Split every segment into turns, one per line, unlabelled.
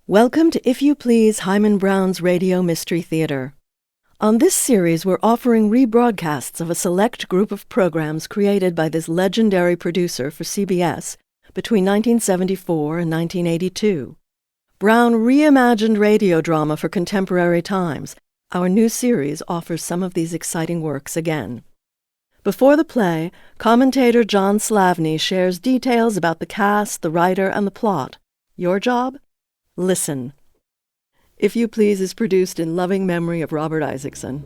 Welcome to If You Please, Hyman Brown's Radio Mystery Theater. On this series, we're offering rebroadcasts of a select group of programs created by this legendary producer for CBS between 1974 and 1982. Brown reimagined radio drama for contemporary times. Our new series offers some of these exciting works again. Before the play, commentator John Slavny shares details about the cast, the writer, and the plot. Your job? Listen. If You Please is produced in loving memory of Robert Isaacson.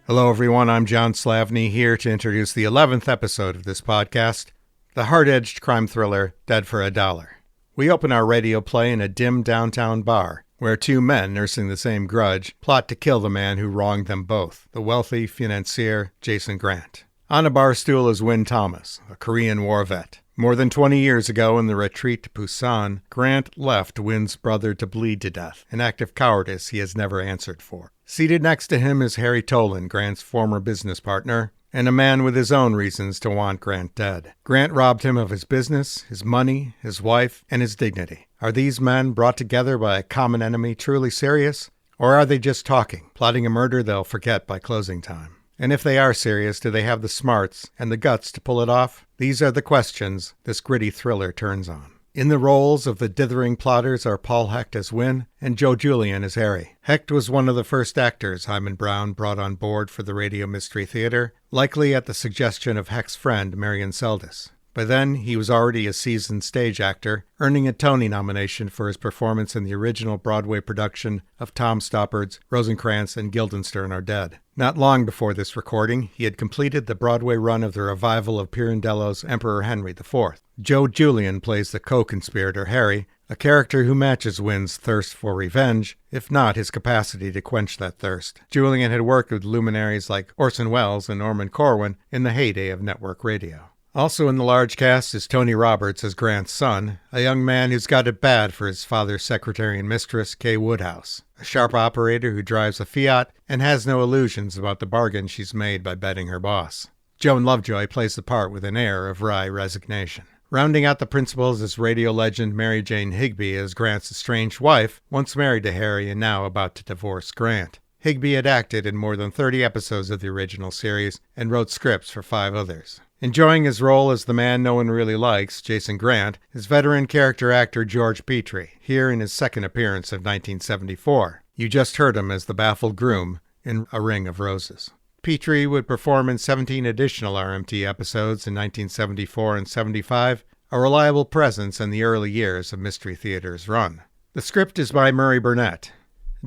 Hello, everyone. I'm John Slavny, here to introduce the 11th episode of this podcast, the hard-edged crime thriller Dead for a Dollar. We open our radio play in a dim downtown bar, where two men nursing the same grudge plot to kill the man who wronged them both, the wealthy financier Jason Grant. On a bar stool is Win Thomas, a Korean War vet. More than 20 years ago, in the retreat to Busan, Grant left Win's brother to bleed to death, an act of cowardice he has never answered for. Seated next to him is Harry Tolan, Grant's former business partner, and a man with his own reasons to want Grant dead. Grant robbed him of his business, his money, his wife, and his dignity. Are these men, brought together by a common enemy, truly serious? Or are they just talking, plotting a murder they'll forget by closing time? And if they are serious, do they have the smarts and the guts to pull it off? These are the questions this gritty thriller turns on. In the roles of the dithering plotters are Paul Hecht as Win and Joe Julian as Harry. Hecht was one of the first actors Hyman Brown brought on board for the Radio Mystery Theater, likely at the suggestion of Hecht's friend Marion Seldes. By then, he was already a seasoned stage actor, earning a Tony nomination for his performance in the original Broadway production of Tom Stoppard's Rosencrantz and Guildenstern Are Dead. Not long before this recording, he had completed the Broadway run of the revival of Pirandello's Emperor Henry IV. Joe Julian plays the co-conspirator Harry, a character who matches Win's thirst for revenge, if not his capacity to quench that thirst. Julian had worked with luminaries like Orson Welles and Norman Corwin in the heyday of network radio. Also in the large cast is Tony Roberts as Grant's son, a young man who's got it bad for his father's secretary and mistress, Kay Woodhouse, a sharp operator who drives a Fiat and has no illusions about the bargain she's made by betting her boss. Joan Lovejoy plays the part with an air of wry resignation. Rounding out the principals is radio legend Mary Jane Higby as Grant's estranged wife, once married to Harry and now about to divorce Grant. Higby had acted in more than 30 episodes of the original series and wrote scripts for 5 others. Enjoying his role as the man no one really likes, Jason Grant, is veteran character actor George Petrie, here in his second appearance of 1974. You just heard him as the baffled groom in A Ring of Roses. Petrie would perform in 17 additional RMT episodes in 1974 and 75, a reliable presence in the early years of Mystery Theater's run. The script is by Murray Burnett.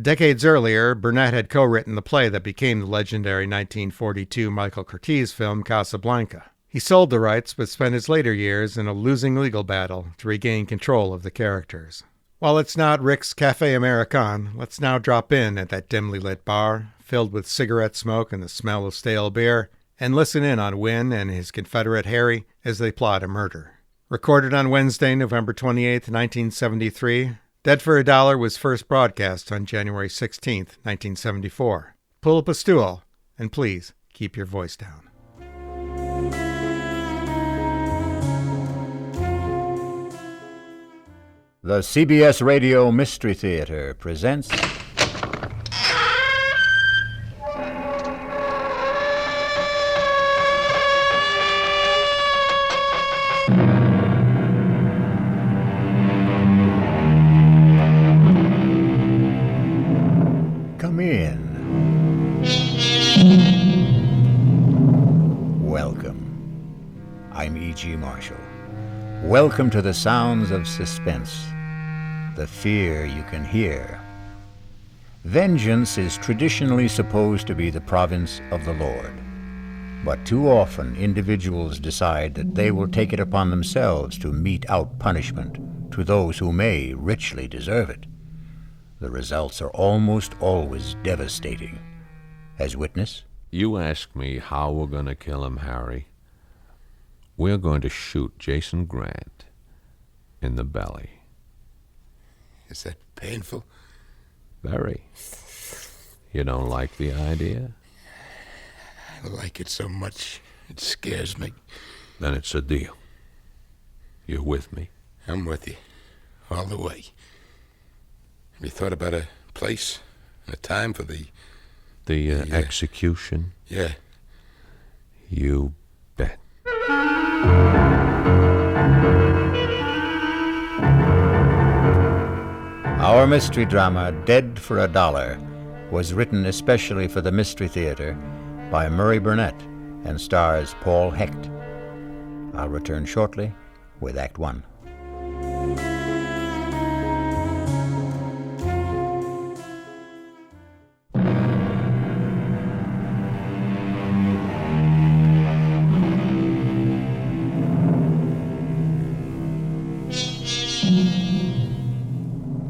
Decades earlier, Burnett had co-written the play that became the legendary 1942 Michael Curtiz film Casablanca. He sold the rights, but spent his later years in a losing legal battle to regain control of the characters. While it's not Rick's Café American, let's now drop in at that dimly lit bar, filled with cigarette smoke and the smell of stale beer, and listen in on Win and his Confederate Harry as they plot a murder. Recorded on Wednesday, November 28, 1973, Dead for a Dollar was first broadcast on January 16, 1974. Pull up a stool, and please keep your voice down.
The CBS Radio Mystery Theater presents Come in. Welcome. I'm E.G. Marshall. Welcome to the sounds of suspense, the fear you can hear. Vengeance is traditionally supposed to be the province of the Lord, but too often individuals decide that they will take it upon themselves to mete out punishment to those who may richly deserve it. The results are almost always devastating. As witness?
You ask me how we're going to kill him, Harry. We're going to shoot Jason Grant in the belly.
Is that painful?
Very. You don't like the idea?
I like it so much, it scares me.
Then it's a deal. You're with me?
I'm with you. All the way. Have you thought about a place and a time for the
execution?
Yeah.
You bet.
Our mystery drama, Dead for a Dollar, was written especially for the Mystery Theater by Murray Burnett and stars Paul Hecht. I'll return shortly with Act One.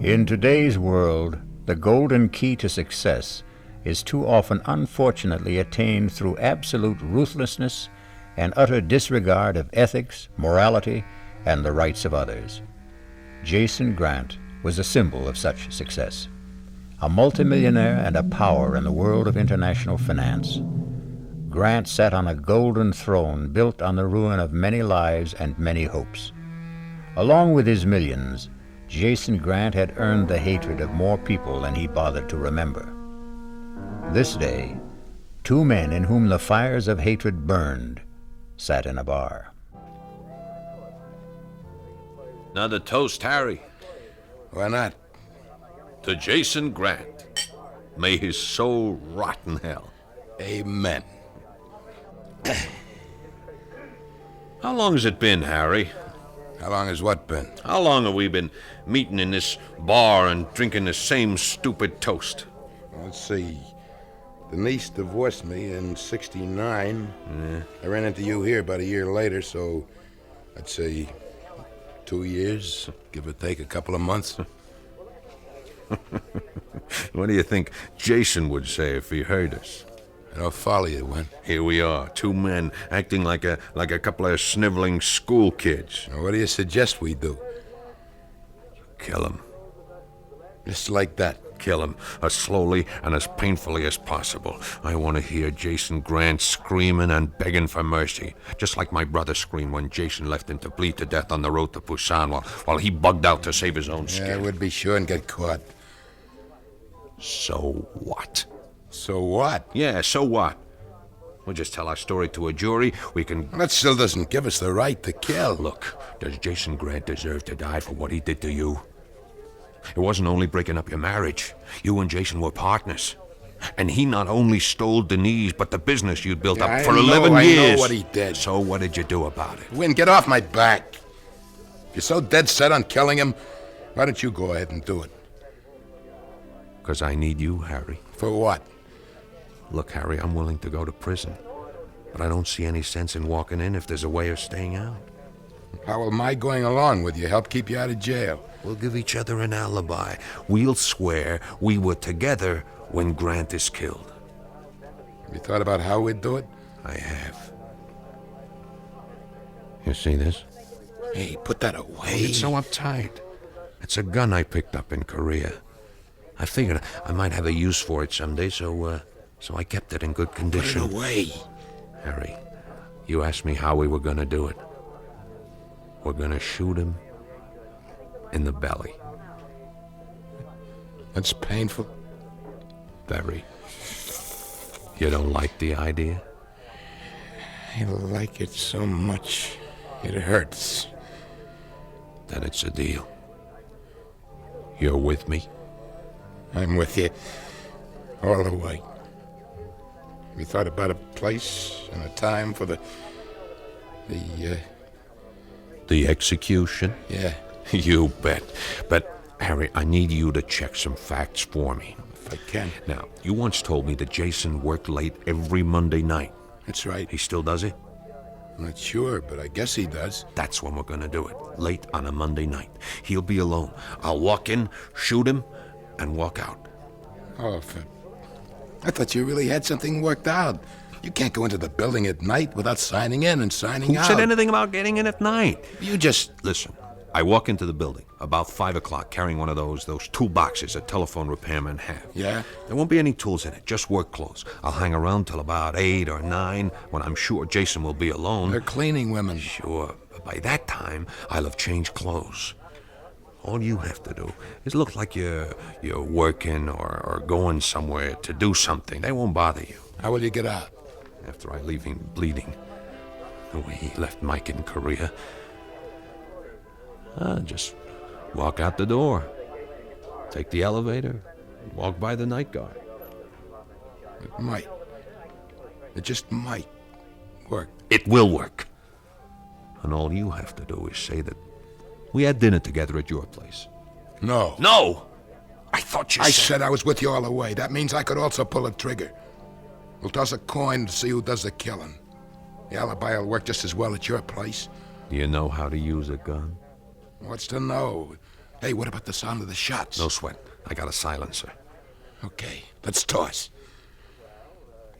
In today's world, the golden key to success is too often unfortunately attained through absolute ruthlessness and utter disregard of ethics, morality, and the rights of others. Jason Grant was a symbol of such success, a multimillionaire and a power in the world of international finance. Grant sat on a golden throne built on the ruin of many lives and many hopes. Along with his millions, Jason Grant had earned the hatred of more people than he bothered to remember. This day, two men in whom the fires of hatred burned sat in a bar.
Another toast, Harry.
Why not?
To Jason Grant. May his soul rot in hell.
Amen.
How long has it been, Harry?
How long has what been?
How long have we been meeting in this bar and drinking the same stupid toast?
Let's see. Denise divorced me in '69.
Yeah.
I ran into you here about a year later, so I'd say 2 years, give or take a couple of months.
What do you think Jason would say if he heard us?
I don't follow you, Wen.
Here we are, two men acting like a couple of sniveling school kids.
Now, what do you suggest we do?
Kill him.
Just like that.
Kill him as slowly and as painfully as possible. I want to hear Jason Grant screaming and begging for mercy, just like my brother screamed when Jason left him to bleed to death on the road to Busan while he bugged out to save his own skin.
Yeah, I would be sure and get caught.
So what?
So what?
Yeah, so what? We'll just tell our story to a jury. We can...
That still doesn't give us the right to kill.
Look, does Jason Grant deserve to die for what he did to you? It wasn't only breaking up your marriage. You and Jason were partners. And he not only stole Denise, but the business you'd built up for 11 years.
I know what he did.
So what did you do about it?
Win, get off my back. If you're so dead set on killing him, why don't you go ahead and do it?
Because I need you, Harry.
For what?
Look, Harry, I'm willing to go to prison. But I don't see any sense in walking in if there's a way of staying out.
How am I going along with you? Help keep you out of jail.
We'll give each other an alibi. We'll swear we were together when Grant is killed.
Have you thought about how we'd do it?
I have. You see this?
Hey, put that away.
Oh, it's so uptight. It's a gun I picked up in Korea. I figured I might have a use for it someday, so I kept it in good condition.
Put it away.
Harry, you asked me how we were gonna do it. We're gonna shoot him in the belly.
That's painful.
Very. You don't like the idea?
I like it so much. It hurts.
Then it's a deal. You're with me?
I'm with you. All the way. We thought about a place and a time for the
execution?
Yeah.
You bet. But, Harry, I need you to check some facts for me.
If I can.
Now, you once told me that Jason worked late every Monday night.
That's right.
He still does it?
I'm not sure, but I guess he does.
That's when we're gonna do it. Late on a Monday night. He'll be alone. I'll walk in, shoot him, and walk out.
Oh, I thought you really had something worked out. You can't go into the building at night without signing in and signing out.
Who said anything about getting in at night?
You just...
Listen, I walk into the building about 5 o'clock carrying one of those toolboxes that telephone repairmen have.
Yeah?
There won't be any tools in it, just work clothes. I'll hang around till about 8 or 9 when I'm sure Jason will be alone.
They're cleaning women.
Sure, but by that time, I'll have changed clothes. All you have to do is look like you're working or going somewhere to do something. They won't bother you.
How will you get out?
After I leave him bleeding, the way he left Mike in Korea, I'll just walk out the door, take the elevator, walk by the night guard.
It might. It just might work.
It will work. And all you have to do is say that we had dinner together at your place.
No.
No! I thought you
I said I was with you all the way. That means I could also pull a trigger. We'll toss a coin to see who does the killing. The alibi will work just as well at your place.
You know how to use a gun?
What's to know? Hey, what about the sound of the shots?
No sweat. I got a silencer.
Okay, let's toss.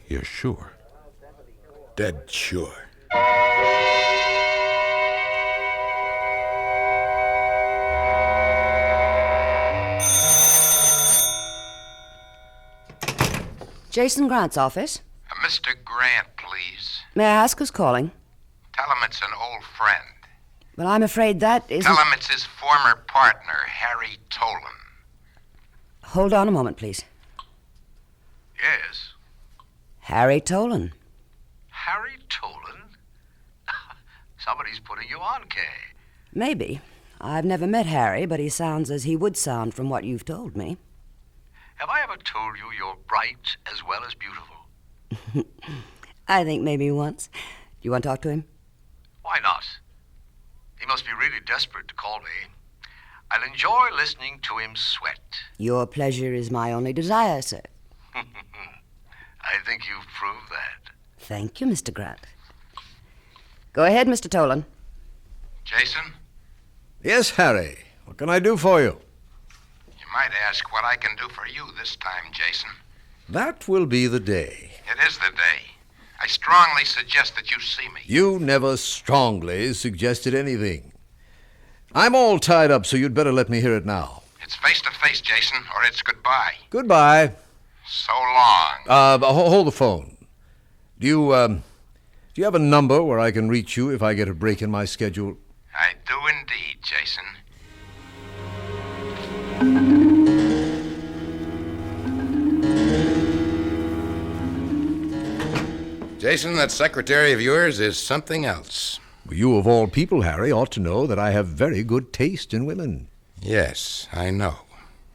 You're sure?
Dead sure.
Jason Grant's office.
Mr. Grant, please.
May I ask who's calling?
Tell him it's an old friend.
Well, I'm afraid that isn't...
Tell him it's his former partner, Harry Tolan.
Hold on a moment, please.
Yes.
Harry Tolan.
Harry Tolan? Somebody's putting you on, Kay.
Maybe. I've never met Harry, but he sounds as he would sound from what you've told me.
Have I ever told you you're bright as well as beautiful?
I think maybe once. Do you want to talk to him?
Why not? He must be really desperate to call me. I'll enjoy listening to him sweat.
Your pleasure is my only desire, sir.
I think you've proved that.
Thank you, Mr. Grant. Go ahead, Mr. Tolan.
Jason,
Yes, Harry. What can I do for you?
you might ask what I can do for you this time, Jason.
That will be the day.
It is the day. I strongly suggest that you see me.
You never strongly suggested anything. I'm all tied up, so you'd better let me hear it now.
It's face to face, Jason, or it's goodbye.
Goodbye.
So long.
Hold the phone. Do you have a number where I can reach you if I get a break in my schedule?
I do indeed, Jason.
Jason, that secretary of yours is something else.
You, of all people, Harry, ought to know that I have very good taste in women.
Yes, I know.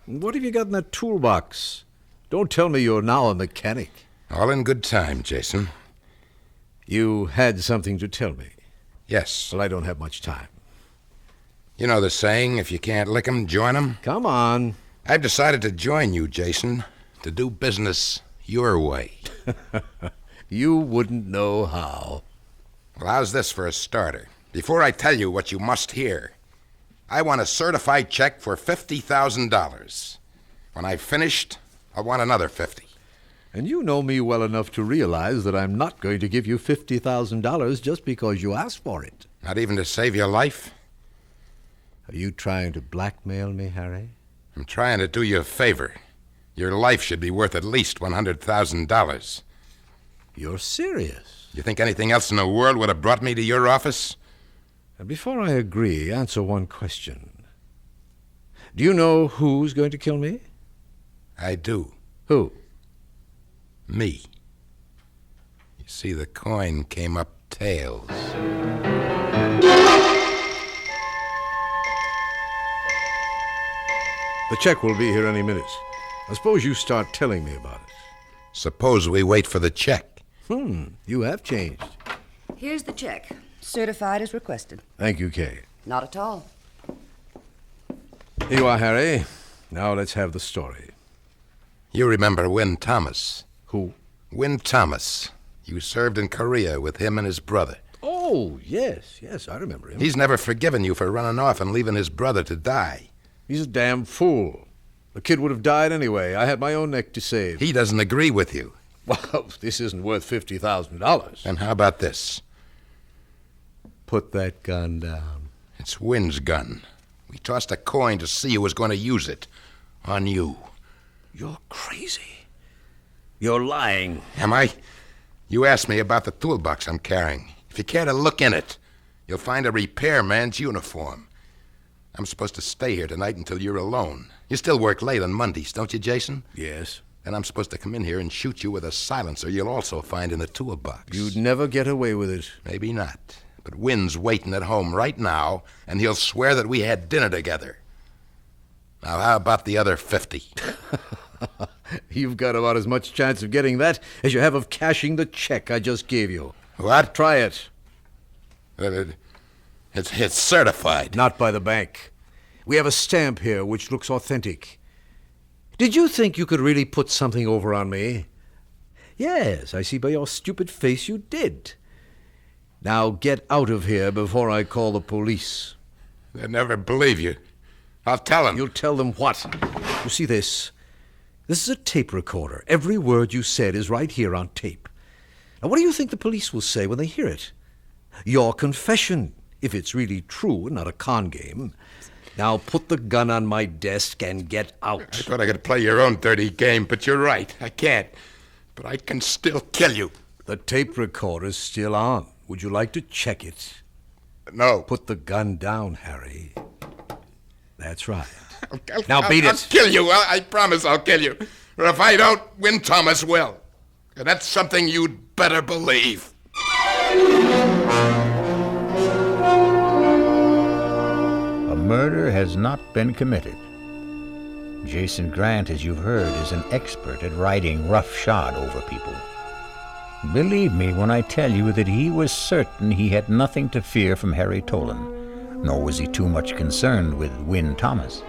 What have you got in that toolbox? Don't tell me you're now a mechanic.
All in good time, Jason.
You had something to tell me.
Yes.
Well, I don't have much time.
You know the saying, if you can't lick 'em, join 'em?
Come on.
I've decided to join you, Jason, to do business your way.
You wouldn't know how.
Well, how's this for a starter? Before I tell you what you must hear, I want a certified check for $50,000. When I've finished, I want another 50.
And you know me well enough to realize that I'm not going to give you $50,000 just because you asked for it.
Not even to save your life?
Are you trying to blackmail me, Harry?
I'm trying to do you a favor. Your life should be worth at least $100,000.
You're serious.
You think anything else in the world would have brought me to your office?
And before I agree, answer one question. Do you know who's going to kill me?
I do.
Who?
Me. You see, the coin came up tails.
The check will be here any minute. I suppose you start telling me about it.
Suppose we wait for the check.
You have changed.
Here's the check. Certified as requested.
Thank you, Kay.
Not at all.
Here you are, Harry. Now let's have the story.
You remember Win Thomas?
Who?
Win Thomas. You served in Korea with him and his brother.
Oh, yes, I remember him.
He's never forgiven you for running off and leaving his brother to die.
He's a damn fool. The kid would have died anyway. I had my own neck to save.
He doesn't agree with you.
Well, this isn't worth $50,000.
And how about this?
Put that gun down.
It's Wynn's gun. We tossed a coin to see who was going to use it. On you.
You're crazy. You're lying.
Am I? You asked me about the toolbox I'm carrying. If you care to look in it, you'll find a repairman's uniform. I'm supposed to stay here tonight until you're alone. You still work late on Mondays, don't you, Jason?
Yes.
Then I'm supposed to come in here and shoot you with a silencer you'll also find in the toolbox.
You'd never get away with it.
Maybe not. But Wynn's waiting at home right now, and he'll swear that we had dinner together. Now, how about the other 50?
You've got about as much chance of getting that as you have of cashing the check I just gave you.
What?
Try it.
It's certified.
Not by the bank. We have a stamp here which looks authentic. Did you think you could really put something over on me? Yes, I see by your stupid face you did. Now get out of here before I call the police.
They'll never believe you. I'll tell them.
You'll tell them what? You see this? This is a tape recorder. Every word you said is right here on tape. Now, what do you think the police will say when they hear it? Your confession, if it's really true and not a con game. Now put the gun on my desk and get out.
I thought I could play your own dirty game, but you're right. I can't. But I can still kill you.
The tape recorder's still on. Would you like to check it?
No.
Put the gun down, Harry. That's right. Now beat it.
I'll kill you. I promise I'll kill you. Or if I don't, Wynn Thomas will. And that's something you'd better believe.
A murder has not been committed. Jason Grant, as you've heard, is an expert at riding roughshod over people. Believe me when I tell you that he was certain he had nothing to fear from Harry Tolan, nor was he too much concerned with Wynn Thomas.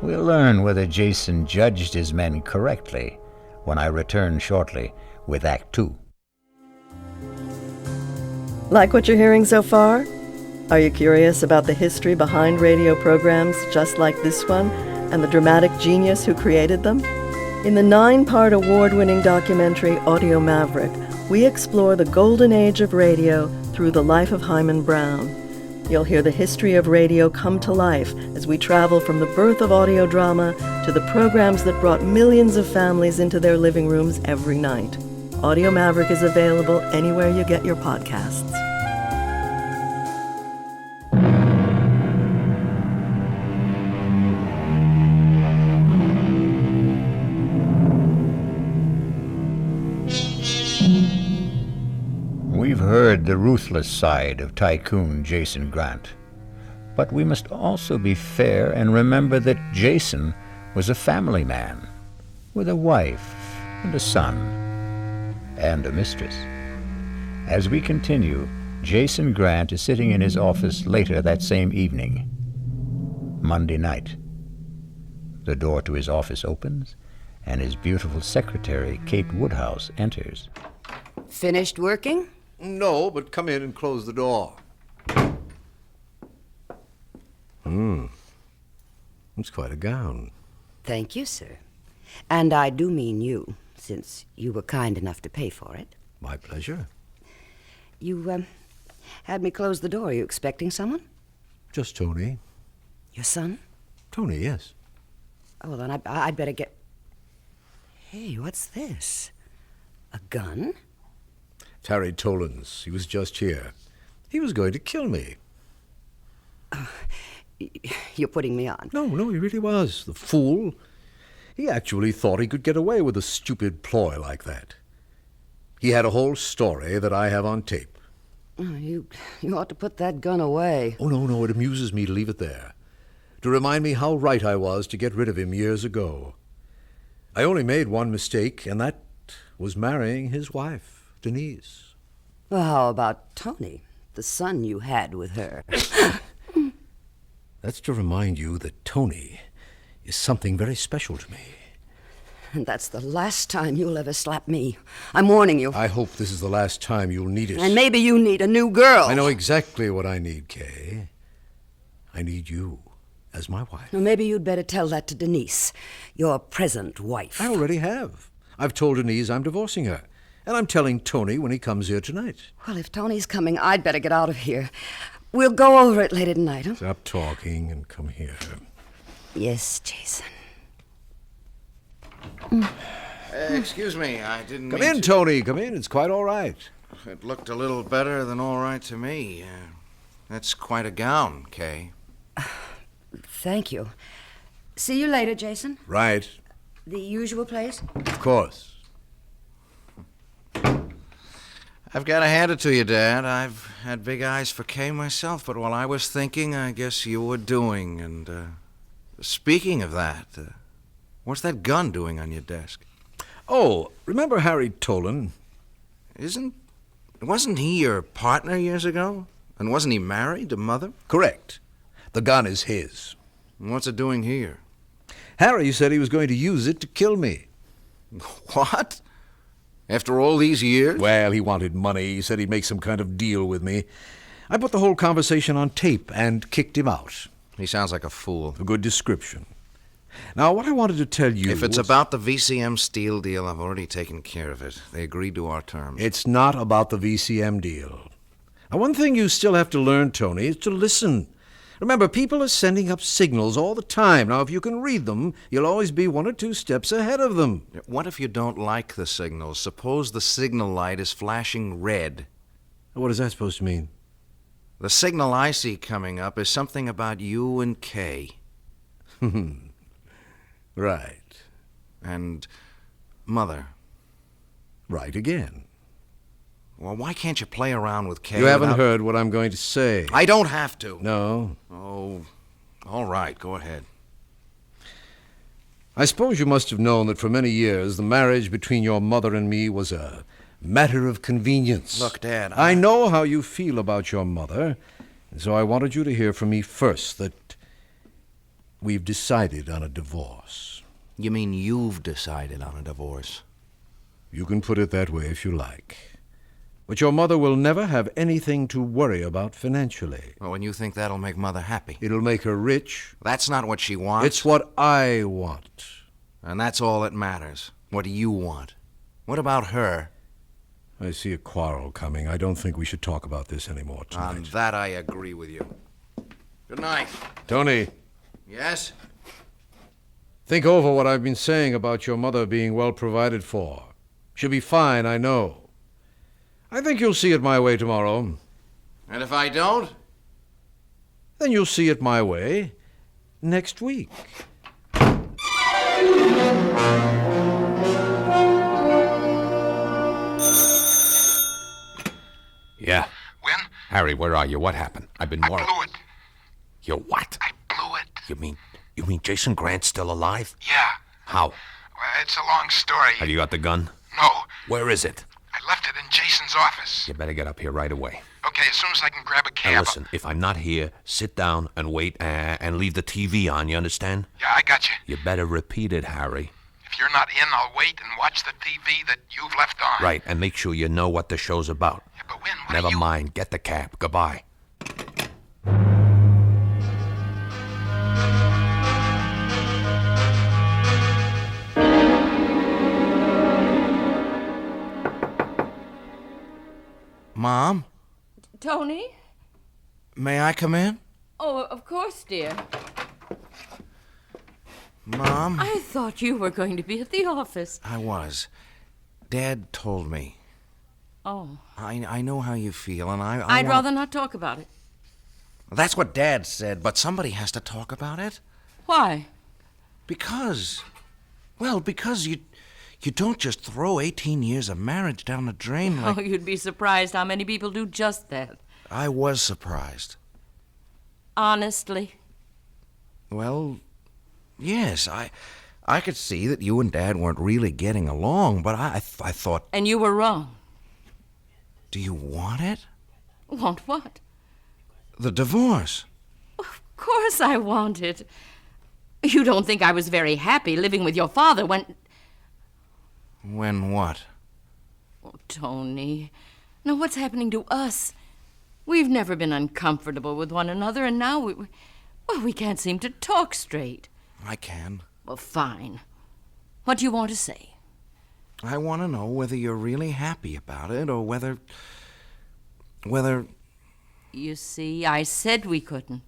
We'll learn whether Jason judged his men correctly when I return shortly with Act 2.
Like what you're hearing so far? Are you curious about the history behind radio programs just like this one and the dramatic genius who created them? In the 9-part award-winning documentary Audio Maverick, we explore the golden age of radio through the life of Himan Brown. You'll hear the history of radio come to life as we travel from the birth of audio drama to the programs that brought millions of families into their living rooms every night. Audio Maverick is available anywhere you get your podcasts.
We've heard the ruthless side of Tycoon Jason Grant, but we must also be fair and remember that Jason was a family man with a wife and a son and a mistress. As we continue, Jason Grant is sitting in his office later that same evening, Monday night. The door to his office opens, and his beautiful secretary, Kate Woodhouse, enters.
Finished working?
No, but come in and close the door. It's quite a gown.
Thank you, sir. And I do mean you, since you were kind enough to pay for it.
My pleasure.
You, had me close the door. Are you expecting someone?
Just Tony.
Your son?
Tony, yes.
Oh, well, then I'd better get... Hey, what's this? A gun?
It's Harry Tolan's. He was just here. He was going to kill me.
You're putting me on.
No, he really was. The fool. He actually thought he could get away with a stupid ploy like that. He had a whole story that I have on tape.
Oh, you ought to put that gun away.
Oh, no, it amuses me to leave it there. To remind me how right I was to get rid of him years ago. I only made one mistake, and that was marrying his wife, Denise.
Well, how about Tony, the son you had with her?
That's to remind you that Tony is something very special to me.
And that's the last time you'll ever slap me. I'm warning you.
I hope this is the last time you'll need it.
And maybe you need a new girl.
I know exactly what I need, Kay. I need you as my wife.
Well, maybe you'd better tell that to Denise, your present wife.
I already have. I've told Denise I'm divorcing her. And I'm telling Tony when he comes here tonight.
Well, if Tony's coming, I'd better get out of here. We'll go over it later tonight, huh?
Stop talking and come here.
Yes, Jason.
Excuse me, I didn't
Come
mean
in,
to...
Tony. Come in. It's quite all right.
It looked a little better than all right to me. That's quite a gown, Kay.
Thank you. See you later, Jason.
Right.
The usual place?
Of course.
I've got to hand it to you, Dad. I've had big eyes for Kay myself, but while I was thinking, I guess you were doing. And, speaking of that, what's that gun doing on your desk?
Oh, remember Harry Tolan?
Wasn't he your partner years ago? And wasn't he married to Mother?
Correct. The gun is his.
And what's it doing here?
Harry said he was going to use it to kill me.
What? After all these years?
Well, he wanted money. He said he'd make some kind of deal with me. I put the whole conversation on tape and kicked him out.
He sounds like a fool.
A good description. Now, what I wanted to tell you...
If it's about the VCM steel deal, I've already taken care of it. They agreed to our terms.
It's not about the VCM deal. Now, one thing you still have to learn, Tony, is to listen. Remember, people are sending up signals all the time. Now, if you can read them, you'll always be 1 or 2 steps ahead of them.
What if you don't like the signals? Suppose the signal light is flashing red.
What is that supposed to mean?
The signal I see coming up is something about you and Kay.
Right.
And Mother.
Right again.
Well, why can't you play around with Kay?
You haven't
without...
heard what I'm going to say.
I don't have to.
No.
Oh, all right, go ahead.
I suppose you must have known that for many years the marriage between your mother and me was a matter of convenience.
Look, Dad,
I know how you feel about your mother, and so I wanted you to hear from me first that we've decided on a divorce.
You mean you've decided on a divorce?
You can put it that way if you like. But your mother will never have anything to worry about financially.
Well, and you think that'll make Mother happy?
It'll make her rich.
That's not what she wants.
It's what I want.
And that's all that matters. What do you want? What about her?
I see a quarrel coming. I don't think we should talk about this anymore tonight.
On that I agree with you. Good night.
Tony,
Yes?
think over what I've been saying about your mother being well provided for. She'll be fine, I know. I think you'll see it my way tomorrow.
And if I don't?
Then you'll see it my way next week.
Yeah.
When?
Harry, where are you? What happened? I've been
I
worried.
blew it.
You what?
I blew it.
You mean Jason Grant's still alive?
Yeah.
How?
Well, it's a long story.
Have you got the gun?
No.
Where is it?
I left it in Jason's office.
You better get up here right away.
Okay, as soon as I can grab a cab.
Now listen, if I'm not here, sit down and wait and leave the TV on, you understand?
Yeah, I got you.
You better repeat it, Harry.
If you're not in, I'll wait and watch the TV that you've left on.
Right, and make sure you know what the show's about.
Yeah, but when? What
Never
are you...
mind, get the cab. Goodbye.
Mom?
Tony?
May I come in?
Oh, of course, dear.
Mom?
I thought you were going to be at the office.
I was. Dad told me.
Oh.
I know how you feel, and I
I'd
wanna-
rather not talk about it.
That's what Dad said, but somebody has to talk about it.
Why?
Because you don't just throw 18 years of marriage down the drain like...
Oh, you'd be surprised how many people do just that.
I was surprised.
Honestly.
Well, yes, I could see that you and Dad weren't really getting along, but I thought...
And you were wrong.
Do you want it?
Want what?
The divorce.
Of course I want it. You don't think I was very happy living with your father when...
When what?
Oh, Tony. Now, what's happening to us? We've never been uncomfortable with one another, and now we can't seem to talk straight.
I can.
Well, fine. What do you want to say?
I want to know whether you're really happy about it or whether...
You see, I said we couldn't.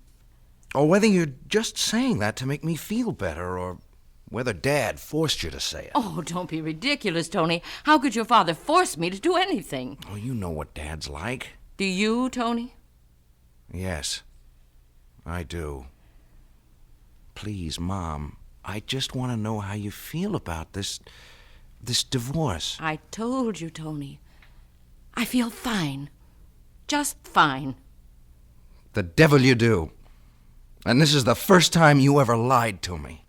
Or whether you're just saying that to make me feel better, or whether Dad forced you to say it.
Oh, don't be ridiculous, Tony. How could your father force me to do anything?
Oh, you know what Dad's like.
Do you, Tony?
Yes, I do. Please, Mom, I just want to know how you feel about this divorce.
I told you, Tony. I feel fine. Just fine.
The devil you do. And this is the first time you ever lied to me.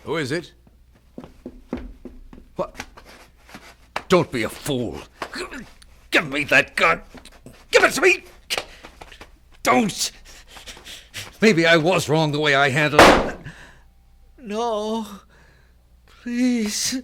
Who is it? What? Don't be a fool. Give me that gun. Give it to me. Don't. Maybe I was wrong the way I handled it. No. Please.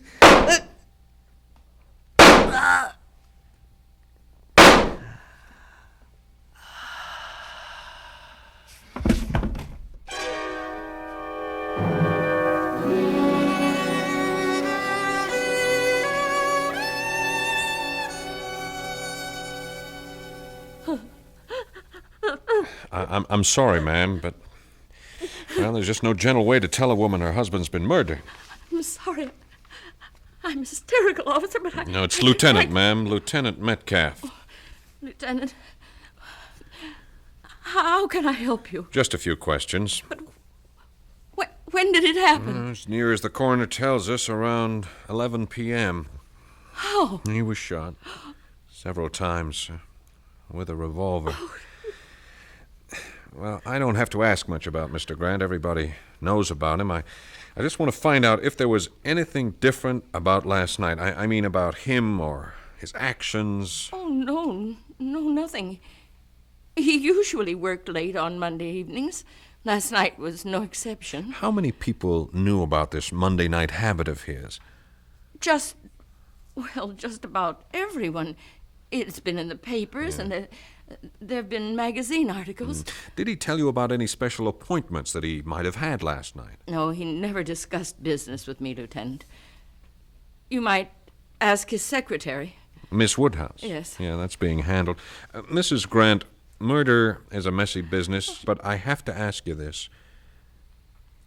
I'm sorry, ma'am, but, well, there's just no gentle way to tell a woman her husband's been murdered.
I'm sorry. I'm hysterical, officer, but I...
No, it's Lieutenant, ma'am. Lieutenant Metcalf.
Oh, Lieutenant, how can I help you?
Just a few questions.
But when did it happen?
As near as the coroner tells us, around 11 p.m.
How?
He was shot several times with a revolver.
Oh.
Well, I don't have to ask much about Mr. Grant. Everybody knows about him. I just want to find out if there was anything different about last night. I mean about him or his actions.
Oh, no, nothing. He usually worked late on Monday evenings. Last night was no exception.
How many people knew about this Monday night habit of his?
Just about everyone. It's been in the papers, and there have been magazine articles.
Did he tell you about any special appointments that he might have had last night?
No, he never discussed business with me, Lieutenant. You might ask his secretary.
Miss Woodhouse?
Yes.
Yeah, that's being handled. Mrs. Grant, murder is a messy business, but I have to ask you this.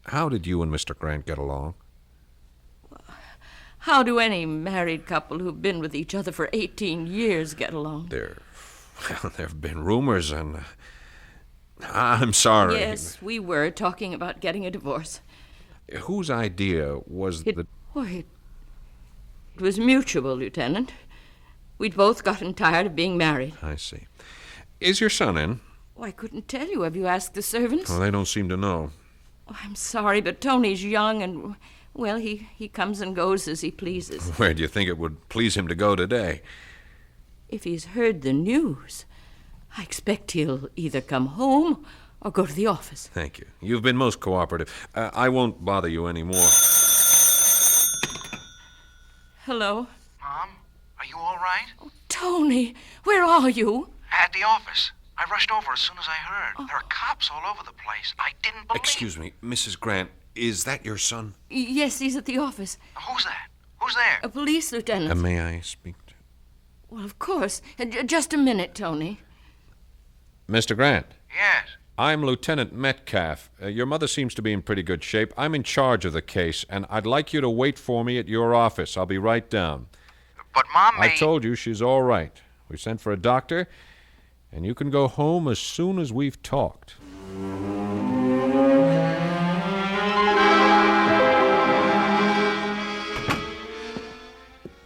How did you and Mr. Grant get along?
How do any married couple who've been with each other for 18 years get along?
There have been rumors, and I'm sorry.
Yes, we were talking about getting a divorce.
Whose idea was
It was mutual, Lieutenant. We'd both gotten tired of being married.
I see. Is your son in?
Oh, I couldn't tell you. Have you asked the servants?
Well, they don't seem to know.
Oh, I'm sorry, but Tony's young and... Well, he comes and goes as he pleases.
Where do you think it would please him to go today?
If he's heard the news, I expect he'll either come home or go to the office.
Thank you. You've been most cooperative. I won't bother you anymore.
Hello?
Mom, are you all right?
Oh, Tony, where are you?
At the office. I rushed over as soon as I heard. There are cops all over the place. I didn't believe...
Excuse me, Mrs. Grant. Is that your son?
Yes, he's at the office.
Who's that? Who's there?
A police lieutenant.
May I speak to...
Well, of course. Just a minute, Tony.
Mr. Grant.
Yes.
I'm Lieutenant Metcalf. Your mother seems to be in pretty good shape. I'm in charge of the case, and I'd like you to wait for me at your office. I'll be right down.
But Mom may...
I told you she's all right. We sent for a doctor, and you can go home as soon as we've talked.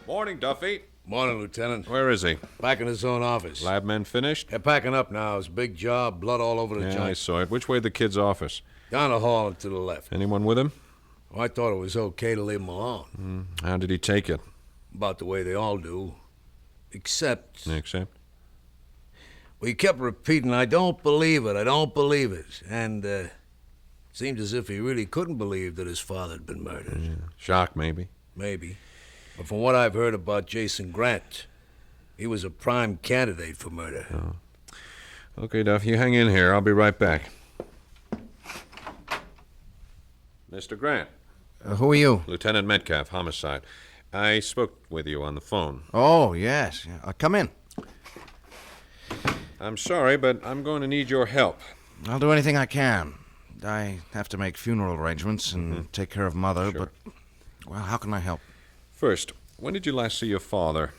Morning, Duffy.
Morning, Lieutenant.
Where is he?
Back in his own office.
Lab men finished?
They're packing up now. It's a big job, blood all over the
Yeah,
joint.
I saw it. Which way the kid's office?
Down the hall and to the left.
Anyone with him?
Oh, I thought it was okay to leave him alone.
How did he take it?
About the way they all do. Except...
Except?
Well, he kept repeating, I don't believe it, I don't believe it. And, seemed as if he really couldn't believe that his father had been murdered.
Yeah. Shock, maybe.
Maybe. But from what I've heard about Jason Grant, he was a prime candidate for murder.
Oh. Okay, Duff, you hang in here. I'll be right back. Mr. Grant.
Who are you?
Lieutenant Metcalf, homicide. I spoke with you on the phone.
Oh, yes. Come in.
I'm sorry, but I'm going to need your help.
I'll do anything I can. I have to make funeral arrangements and take care of Mother,
Sure.
but, well, how can I help?
First, when did you last see your father?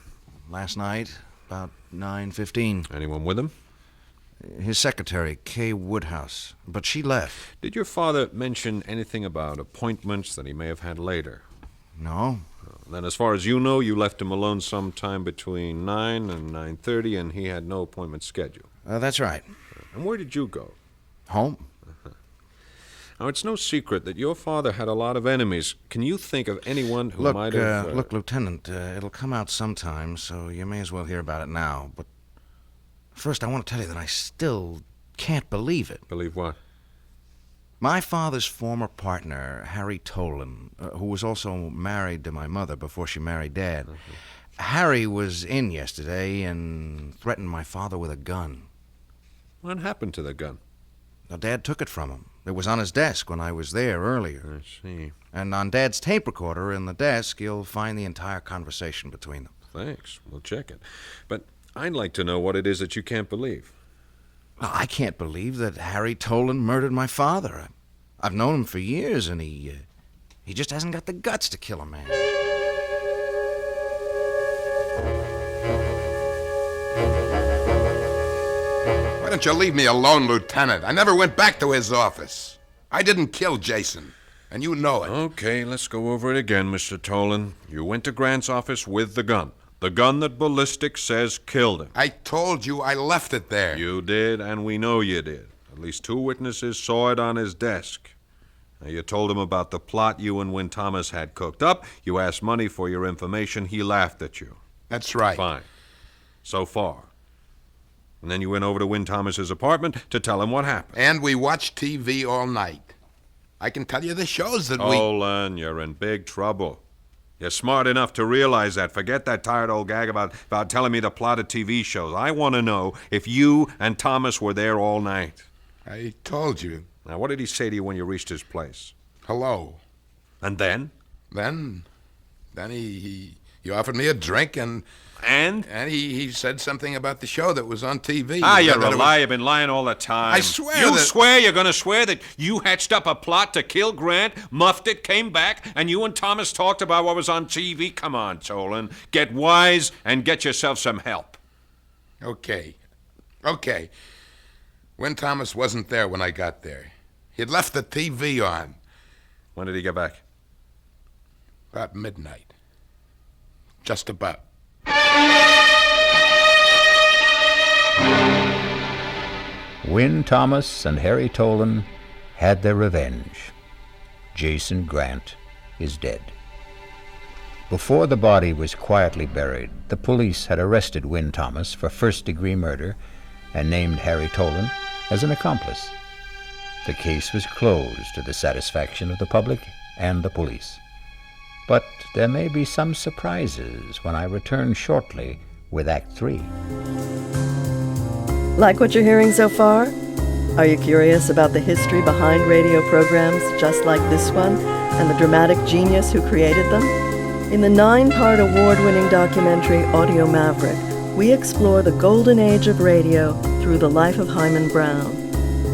Last night, about 9:15.
Anyone with him?
His secretary, Kay Woodhouse, but she left.
Did your father mention anything about appointments that he may have had later?
No.
Then, as far as you know, you left him alone sometime between 9 and 9:30, and he had no appointment scheduled.
That's right.
And where did you go?
Home.
Now, it's no secret that your father had a lot of enemies. Can you think of anyone who might have...
Look, Lieutenant, it'll come out sometime, so you may as well hear about it now. But first, I want to tell you that I still can't believe it.
Believe what?
My father's former partner, Harry Tolan, who was also married to my mother before she married Dad. Harry was in yesterday and threatened my father with a gun.
What happened to the gun?
Now, Dad took it from him. It was on his desk when I was there earlier.
I see.
And on Dad's tape recorder in the desk, you'll find the entire conversation between them.
Thanks. We'll check it. But I'd like to know what it is that you can't believe.
Well, I can't believe that Harry Tolan murdered my father. I've known him for years, and he just hasn't got the guts to kill a man.
Why don't you leave me alone, Lieutenant? I never went back to his office. I didn't kill Jason, and you know it.
Okay, let's go over it again, Mr. Tolan. You went to Grant's office with the gun. The gun that ballistics says killed him.
I told you I left it there.
You did, and we know you did. At least 2 witnesses saw it on his desk. Now, you told him about the plot you and Win Thomas had cooked up. You asked money for your information. He laughed at you.
That's right.
Fine. So far. And then you went over to Win Thomas's apartment to tell him what happened.
And we watched TV all night. I can tell you the shows that
Tolan, you're in big trouble. You're smart enough to realize that. Forget that tired old gag about telling me the plot of TV shows. I want to know if you and Thomas were there all night.
I told you.
Now, what did he say to you when you reached his place?
Hello.
And then?
Then he offered me a drink and he said something about the show that was on TV.
You're a liar. You've been lying all the time.
I swear
You
that...
swear? You're going to swear that you hatched up a plot to kill Grant, muffed it, came back, and you and Thomas talked about what was on TV? Come on, Tolan. Get wise and get yourself some help.
Okay. Win Thomas wasn't there when I got there. He'd left the TV on.
When did he get back?
About midnight. Just about.
Win Thomas and Harry Tolan had their revenge. Jason Grant is dead. Before the body was quietly buried, the police had arrested Win Thomas for first-degree murder and named Harry Tolan as an accomplice. The case was closed to the satisfaction of the public and the police. But there may be some surprises when I return shortly with Act 3.
Like what you're hearing so far? Are you curious about the history behind radio programs just like this one and the dramatic genius who created them? In the 9-part award-winning documentary Audio Maverick, we explore the golden age of radio through the life of Himan Brown.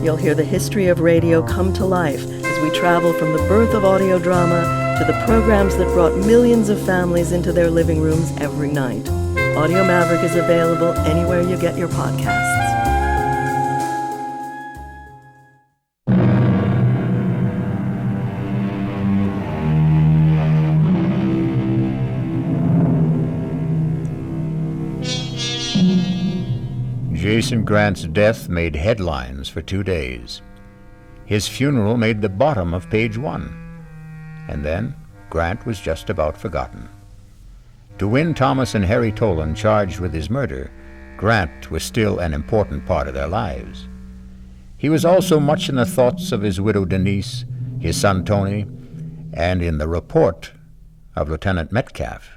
You'll hear the history of radio come to life as we travel from the birth of audio drama to the programs that brought millions of families into their living rooms every night. Audio Maverick is available anywhere you get your podcasts.
Jason Grant's death made headlines for 2 days. His funeral made the bottom of page 1. And then Grant was just about forgotten. To Win Thomas and Harry Tolan charged with his murder, Grant was still an important part of their lives. He was also much in the thoughts of his widow Denise, his son Tony, and in the report of Lieutenant Metcalf.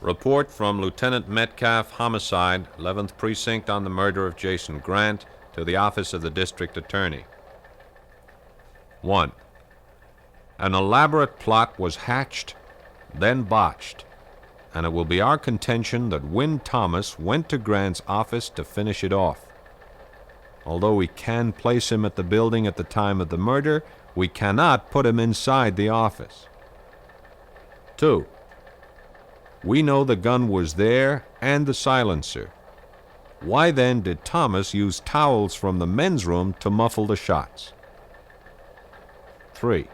Report from Lieutenant Metcalf, Homicide, 11th Precinct, on the murder of Jason Grant, to the Office of the District Attorney. 1. An elaborate plot was hatched, then botched, and it will be our contention that Win Thomas went to Grant's office to finish it off. Although we can place him at the building at the time of the murder, we cannot put him inside the office. 2. We know the gun was there and the silencer. Why then did Thomas use towels from the men's room to muffle the shots? 3.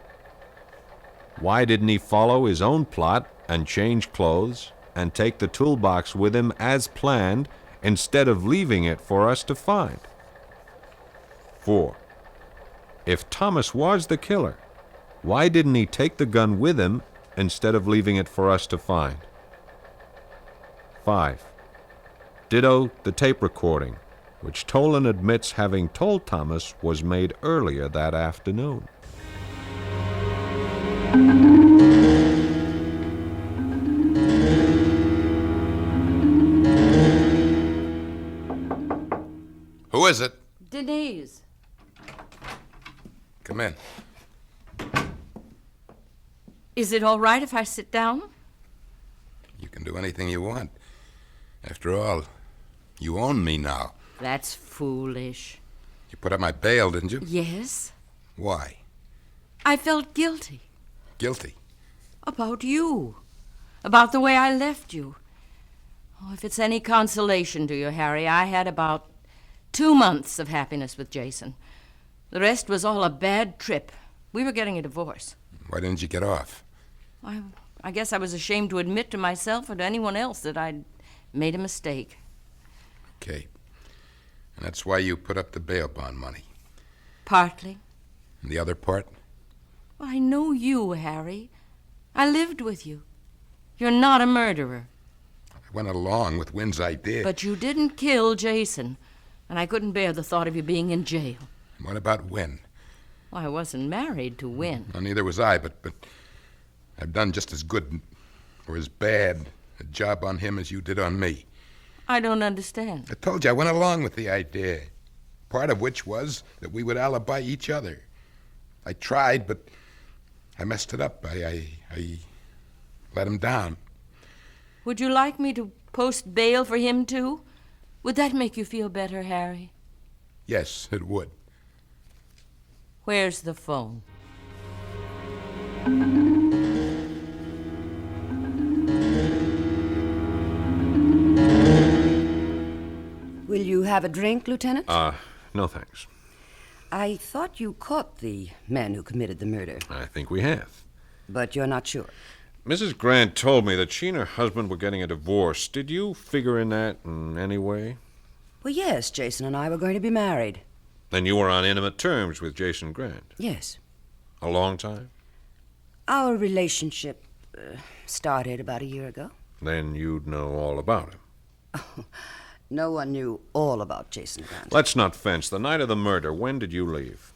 Why didn't he follow his own plot and change clothes and take the toolbox with him as planned instead of leaving it for us to find? 4. If Thomas was the killer, why didn't he take the gun with him instead of leaving it for us to find? 5. Ditto the tape recording, which Tolan admits having told Thomas was made earlier that afternoon.
Who is it?
Denise.
Come in.
Is it all right if I sit down?
You can do anything you want. After all, you own me now.
That's foolish.
You put up my bail, didn't you?
Yes.
Why?
I felt guilty.
Guilty?
About you. About the way I left you. Oh, if it's any consolation to you, Harry, I had about 2 months of happiness with Jason. The rest was all a bad trip. We were getting a divorce.
Why didn't you get off?
I guess I was ashamed to admit to myself or to anyone else that I'd made a mistake.
Okay. And that's why you put up the bail bond money?
Partly.
And the other part?
Well, I know you, Harry. I lived with you. You're not a murderer.
I went along with Wynn's idea.
But you didn't kill Jason, and I couldn't bear the thought of you being in jail.
What about Wynn?
Well, I wasn't married to Wynn.
Well, neither was I, but I've done just as good or as bad a job on him as you did on me.
I don't understand.
I told you I went along with the idea, part of which was that we would alibi each other. I tried, but I messed it up. I let him down.
Would you like me to post bail for him, too? Would that make you feel better, Harry?
Yes, it would.
Where's the phone?
Will you have a drink, Lieutenant?
No thanks.
I thought you caught the man who committed the murder.
I think we have.
But you're not sure.
Mrs. Grant told me that she and her husband were getting a divorce. Did you figure in that in any way?
Well, yes, Jason and I were going to be married.
Then you were on intimate terms with Jason Grant?
Yes.
A long time?
Our relationship started about a year ago.
Then you'd know all about him.
No one knew all about Jason Grant.
Let's not fence. The night of the murder, when did you leave?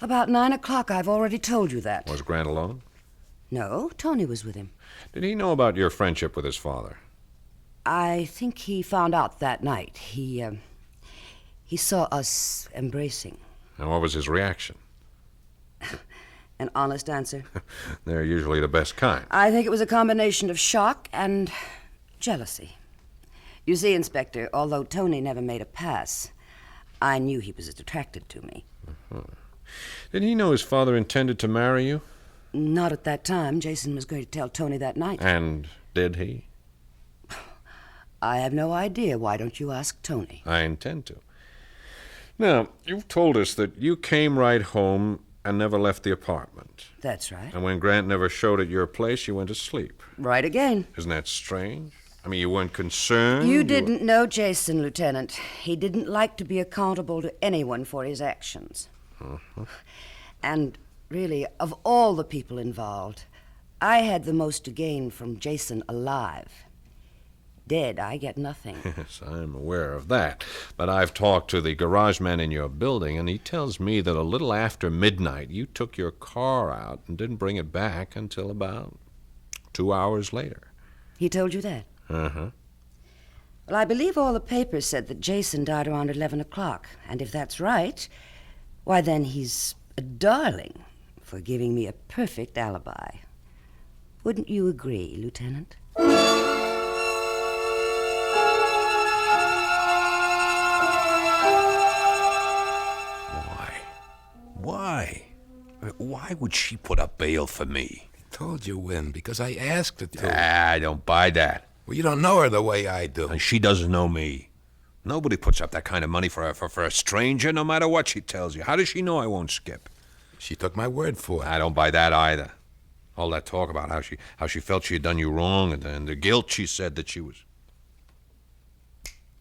About 9 o'clock. I've already told you that.
Was Grant alone?
No, Tony was with him.
Did he know about your friendship with his father?
I think he found out that night. He saw us embracing.
And what was his reaction?
An honest answer.
They're usually the best kind.
I think it was a combination of shock and jealousy. You see, Inspector, although Tony never made a pass, I knew he was attracted to me.
Uh-huh. Did he know his father intended to marry you?
Not at that time. Jason was going to tell Tony that night.
And did he?
I have no idea. Why don't you ask Tony?
I intend to. Now, you've told us that you came right home and never left the apartment.
That's right.
And when Grant never showed at your place, you went to sleep.
Right again.
Isn't that strange? I mean, you weren't concerned?
You didn't know Jason, Lieutenant. He didn't like to be accountable to anyone for his actions.
Uh-huh.
And really, of all the people involved, I had the most to gain from Jason alive. Dead, I get nothing.
Yes, I'm aware of that. But I've talked to the garage man in your building, and he tells me that a little after midnight you took your car out and didn't bring it back until about 2 hours later.
He told you that?
Uh-huh.
Well, I believe all the papers said that Jason died around 11 o'clock. And if that's right, why then he's a darling. for giving me a perfect alibi. Wouldn't you agree, Lieutenant?
Why? Why would she put up bail for me?
Told you, Win, because I asked her to.
I don't buy that.
Well, you don't know her the way I do.
And she doesn't know me. Nobody puts up that kind of money for a stranger, no matter what she tells you. How does she know I won't skip?
She took my word for it.
I don't buy that either. All that talk about how she felt she had done you wrong and the guilt she said that she was...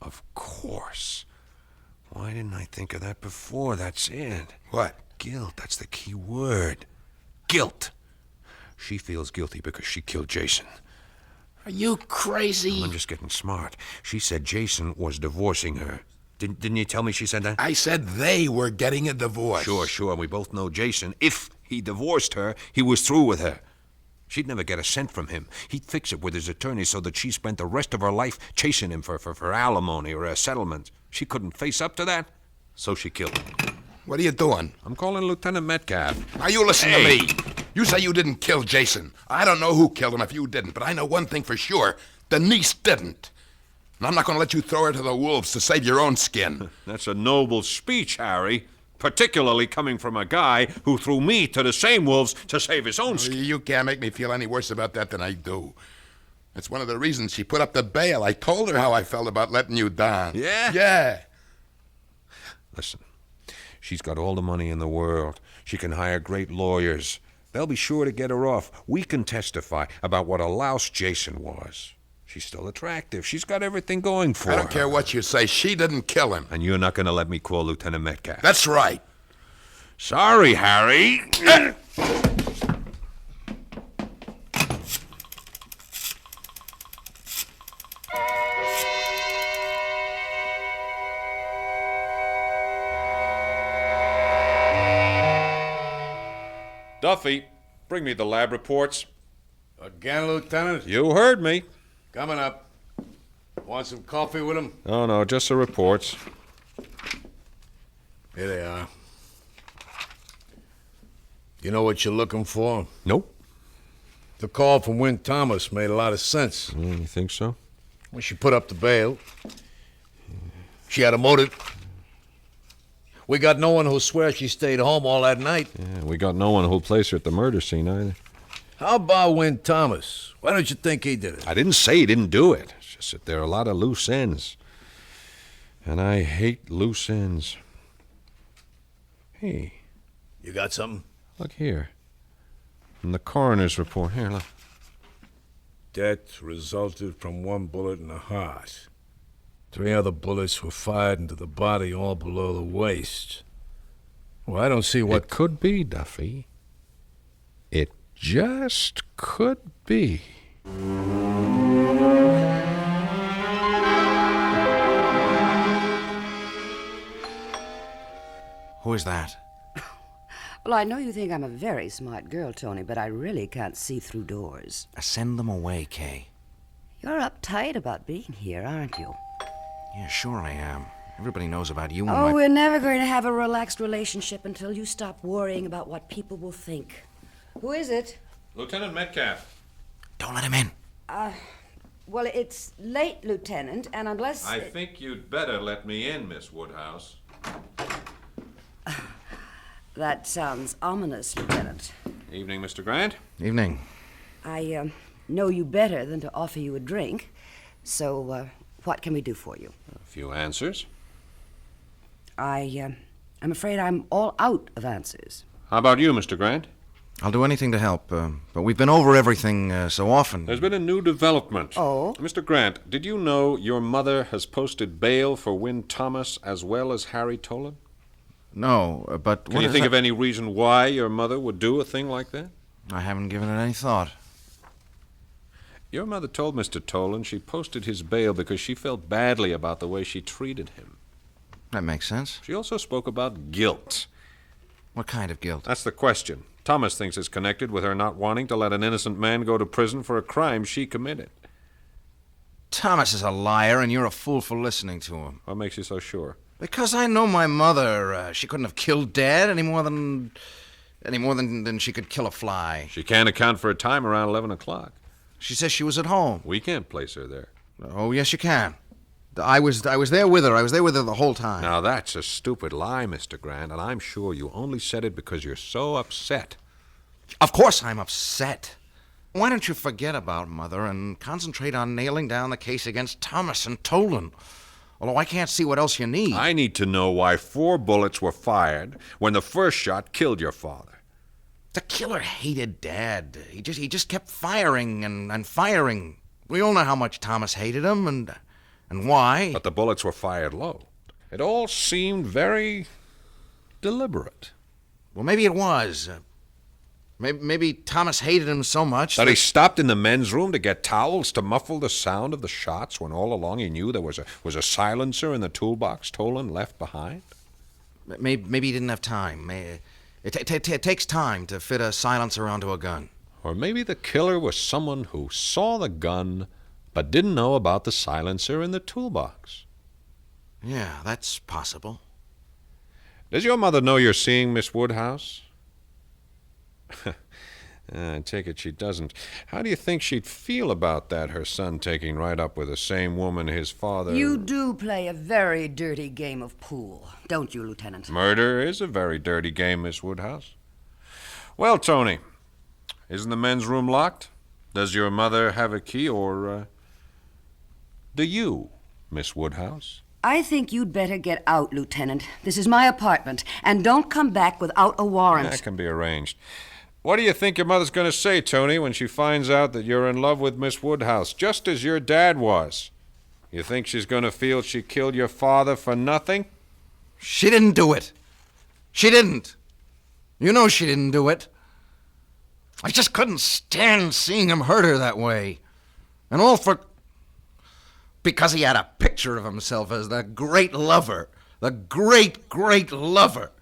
Of course. Why didn't I think of that before? That's it.
What?
Guilt. That's the key word. Guilt. She feels guilty because she killed Jason.
Are you crazy?
I'm just getting smart. She said Jason was divorcing her. Didn't you tell me she said that?
I said they were getting a divorce.
Sure. We both know Jason. If he divorced her, he was through with her. She'd never get a cent from him. He'd fix it with his attorney so that she spent the rest of her life chasing him for alimony or a settlement. She couldn't face up to that, so she killed him.
What are you doing?
I'm calling Lieutenant Metcalf.
Now you listen to me. You say you didn't kill Jason. I don't know who killed him if you didn't, but I know one thing for sure. Denise didn't. And I'm not going to let you throw her to the wolves to save your own skin.
That's a noble speech, Harry. Particularly coming from a guy who threw me to the same wolves to save his own skin.
You can't make me feel any worse about that than I do. It's one of the reasons she put up the bail. I told her how I felt about letting you down.
Yeah?
Yeah.
Listen, she's got all the money in the world. She can hire great lawyers. They'll be sure to get her off. We can testify about what a louse Jason was. She's still attractive. She's got everything going for her.
I don't care what you say. She didn't kill him.
And you're not going to let me call Lieutenant Metcalf.
That's right.
Sorry, Harry. Duffy, bring me the lab reports.
Again, Lieutenant?
You heard me.
Coming up. Want some coffee with him?
Oh, no, just the reports.
Here they are. You know what you're looking for?
Nope.
The call from Win Thomas made a lot of sense.
You think so?
When she put up the bail, she had a motive. We got no one who'll swear she stayed home all that night.
Yeah, we got no one who'll place her at the murder scene either.
How about Win Thomas? Why don't you think he did it?
I didn't say he didn't do it. It's just that there are a lot of loose ends. And I hate loose ends. Hey.
You got something?
Look here. From the coroner's report. Here, look.
Death resulted from one bullet in the heart. 3 other bullets were fired into the body, all below the waist. Well, I don't see what...
It could be, Duffy. It just could be.
Who is that?
Well, I know you think I'm a very smart girl, Tony, but I really can't see through doors.
Send them away, Kay.
You're uptight about being here, aren't you?
Yeah, sure I am. Everybody knows about you and
Oh,
my...
we're never going to have a relaxed relationship until you stop worrying about what people will think. Who is it?
Lieutenant Metcalf.
Don't let him in.
Well, it's late, Lieutenant, and unless...
I think you'd better let me in, Miss Woodhouse.
That sounds ominous, Lieutenant.
Evening, Mr. Grant.
Evening.
I know you better than to offer you a drink, so what can we do for you?
A few answers.
I'm afraid I'm all out of answers.
How about you, Mr. Grant?
I'll do anything to help, but we've been over everything so often.
There's been a new development.
Oh?
Mr. Grant, did you know your mother has posted bail for Win Thomas as well as Harry Tolan?
No, but...
Can you think of any reason why your mother would do a thing like that?
I haven't given it any thought.
Your mother told Mr. Tolan she posted his bail because she felt badly about the way she treated him.
That makes sense.
She also spoke about guilt.
What kind of guilt?
That's the question. Thomas thinks it's connected with her not wanting to let an innocent man go to prison for a crime she committed.
Thomas is a liar, and you're a fool for listening to him.
What makes you so sure?
Because I know my mother. She couldn't have killed Dad any more than any more than she could kill a fly.
She can't account for a time around 11 o'clock.
She says she was at home.
We can't place her there.
Oh, yes, you can. I was there with her. I was there with her the whole time.
Now, that's a stupid lie, Mr. Grant, and I'm sure you only said it because you're so upset.
Of course I'm upset. Why don't you forget about Mother and concentrate on nailing down the case against Thomas and Tolan? Although I can't see what else you need.
I need to know why 4 bullets were fired when the first shot killed your father.
The killer hated Dad. He just kept firing and firing. We all know how much Thomas hated him and why.
But the bullets were fired low. It all seemed very deliberate.
Well, maybe it was. Maybe Thomas hated him so much
that he stopped in the men's room to get towels to muffle the sound of the shots when all along he knew there was a silencer in the toolbox Tolan left behind?
Maybe he didn't have time. It takes time to fit a silencer onto a gun.
Or maybe the killer was someone who saw the gun but didn't know about the silencer in the toolbox.
Yeah, that's possible.
Does your mother know you're seeing Miss Woodhouse? I take it she doesn't. How do you think she'd feel about that, her son taking right up with the same woman his father...
You do play a very dirty game of pool, don't you, Lieutenant?
Murder is a very dirty game, Miss Woodhouse. Well, Tony, isn't the men's room locked? Does your mother have a key, or do you, Miss Woodhouse?
I think you'd better get out, Lieutenant. This is my apartment, and don't come back without a warrant.
That can be arranged. What do you think your mother's going to say, Tony, when she finds out that you're in love with Miss Woodhouse, just as your dad was? You think she's going to feel she killed your father for nothing?
She didn't do it. She didn't. You know she didn't do it. I just couldn't stand seeing him hurt her that way. And all because he had a picture of himself as the great lover. The great, great lover.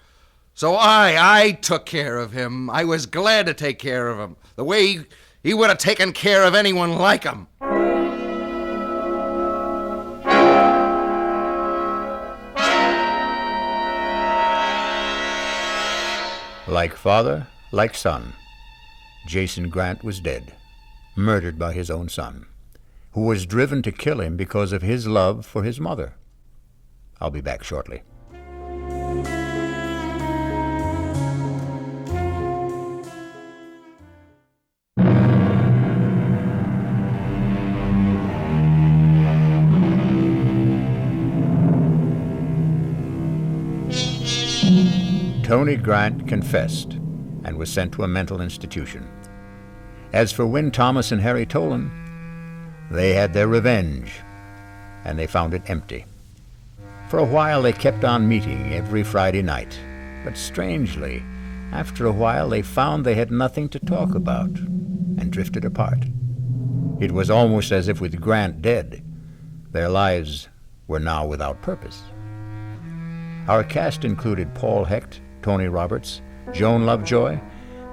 So I took care of him. I was glad to take care of him, the way he would have taken care of anyone like him.
Like father, like son, Jason Grant was dead, murdered by his own son, who was driven to kill him because of his love for his mother. I'll be back shortly. Tony Grant confessed and was sent to a mental institution. As for Win Thomas and Harry Tolan, they had their revenge, and they found it empty. For a while they kept on meeting every Friday night, but strangely, after a while they found they had nothing to talk about and drifted apart. It was almost as if with Grant dead, their lives were now without purpose. Our cast included Paul Hecht, Tony Roberts, Joan Lovejoy,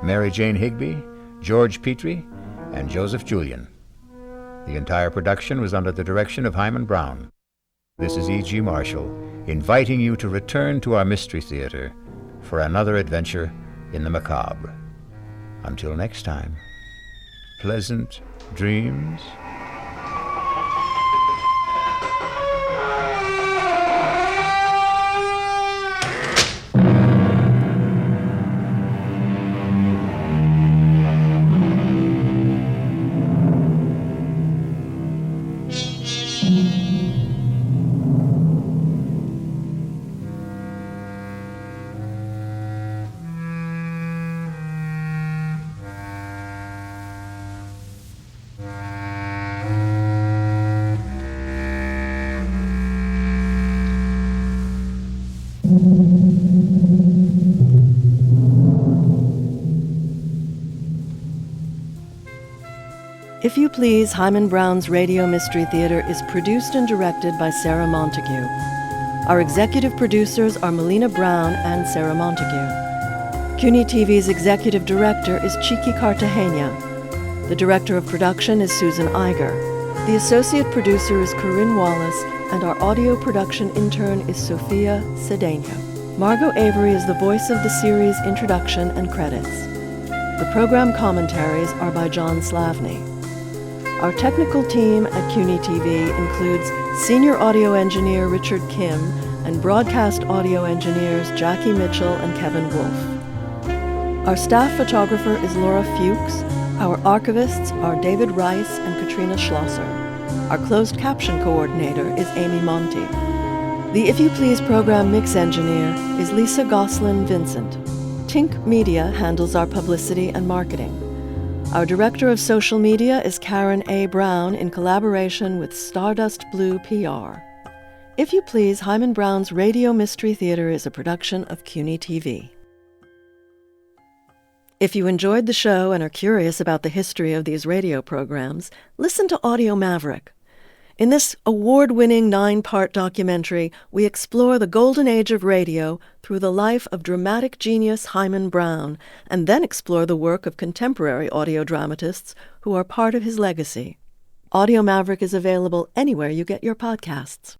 Mary Jane Higby, George Petrie, and Joseph Julian. The entire production was under the direction of Himan Brown. This is E.G. Marshall, inviting you to return to our Mystery Theater for another adventure in the macabre. Until next time, pleasant dreams.
If You Please, Himan Brown's Radio Mystery Theater is produced and directed by Sarah Montague. Our executive producers are Melina Brown and Sarah Montague. CUNY TV's executive director is Chiki Cartagena. The director of production is Susan Iger. The associate producer is Corinne Wallace, and our audio production intern is Sophia Cedeno. Margot Avery is the voice of the series' introduction and credits. The program commentaries are by John Slavny. Our technical team at CUNY TV includes senior audio engineer Richard Kim and broadcast audio engineers Jackie Mitchell and Kevin Wolf. Our staff photographer is Laura Fuchs. Our archivists are David Rice and Katrina Schlosser. Our closed caption coordinator is Amy Monti. The If You Please program mix engineer is Lisa Goslin-Vincent. Tink Media handles our publicity and marketing. Our director of social media is Karen A. Brown in collaboration with Stardust Blue PR. If You Please, Himan Brown's Radio Mystery Theater is a production of CUNY TV. If you enjoyed the show and are curious about the history of these radio programs, listen to Audio Maverick. In this award-winning 9-part documentary, we explore the golden age of radio through the life of dramatic genius Himan Brown, and then explore the work of contemporary audio dramatists who are part of his legacy. Audio Maverick is available anywhere you get your podcasts.